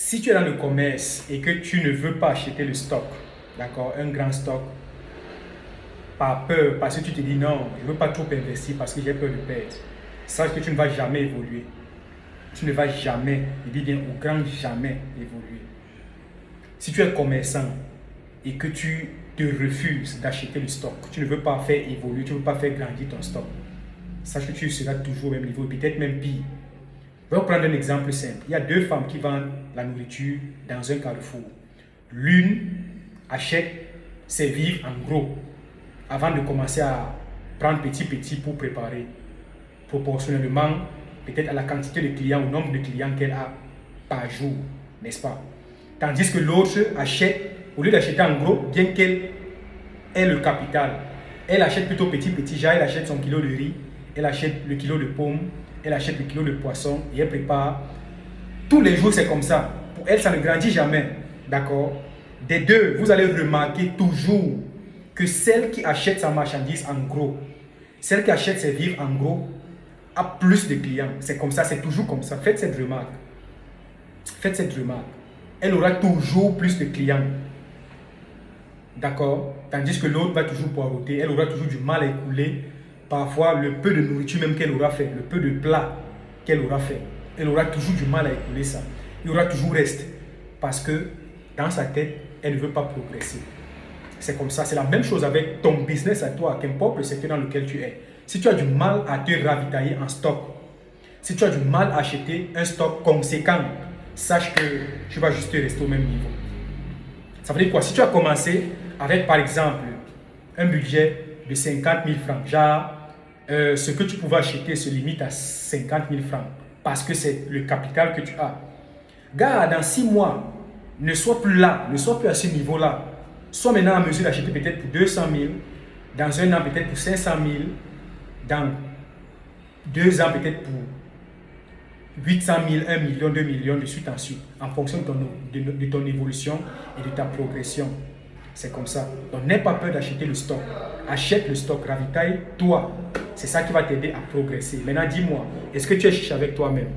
Si tu es dans le commerce et que tu ne veux pas acheter le stock, d'accord, un grand stock, par peur, parce que tu te dis non, je ne veux pas trop investir parce que j'ai peur de perdre, sache que tu ne vas jamais évoluer. Tu ne vas jamais, je dis bien au grand jamais évoluer. Si tu es commerçant et que tu te refuses d'acheter le stock, tu ne veux pas faire évoluer, tu ne veux pas faire grandir ton stock, sache que tu seras toujours au même niveau, peut-être même pire. Je vais vous prendre un exemple simple. Il y a deux femmes qui vendent la nourriture dans un carrefour. L'une achète ses vivres en gros avant de commencer à prendre petit pour préparer, proportionnellement peut-être à la quantité de clients, au nombre de clients qu'elle a par jour, n'est-ce pas? Tandis que l'autre achète, au lieu d'acheter en gros, bien qu'elle ait le capital, elle achète plutôt petit, genre elle achète son kilo de riz, elle achète le kilo de pommes, elle achète le kilo de poisson et elle prépare. Tous les jours, c'est comme ça. Pour elle, ça ne grandit jamais. D'accord? Des deux, vous allez remarquer toujours que celle qui achète sa marchandise en gros, celle qui achète ses vivres en gros, a plus de clients. C'est comme ça, c'est toujours comme ça. Faites cette remarque. Faites cette remarque. Elle aura toujours plus de clients. D'accord? Tandis que l'autre va toujours poireauter, elle aura toujours du mal à écouler. Parfois, le peu de nourriture même qu'elle aura fait, le peu de plats qu'elle aura fait, elle aura toujours du mal à écouler ça. Il y aura toujours reste. Parce que dans sa tête, elle ne veut pas progresser. C'est comme ça. C'est la même chose avec ton business à toi, qu'importe le secteur dans lequel tu es. Si tu as du mal à te ravitailler en stock, si tu as du mal à acheter un stock conséquent, sache que tu vas juste rester au même niveau. Ça veut dire quoi? Si tu as commencé avec, par exemple, un budget de 50 000 francs, genre, ce que tu pouvais acheter se limite à 50 000 francs parce que c'est le capital que tu as. Gars, dans 6 mois, ne sois plus là, ne sois plus à ce niveau-là. Sois maintenant en mesure d'acheter peut-être pour 200 000, dans un an peut-être pour 500 000, dans 2 ans peut-être pour 800 000, 1 million, 2 millions, de suite en suite, en fonction de ton évolution et de ta progression. C'est comme ça. Donc, n'aie pas peur d'acheter le stock. Achète le stock, ravitaille-toi. C'est ça qui va t'aider à progresser. Maintenant, dis-moi, est-ce que tu es chiche avec toi-même?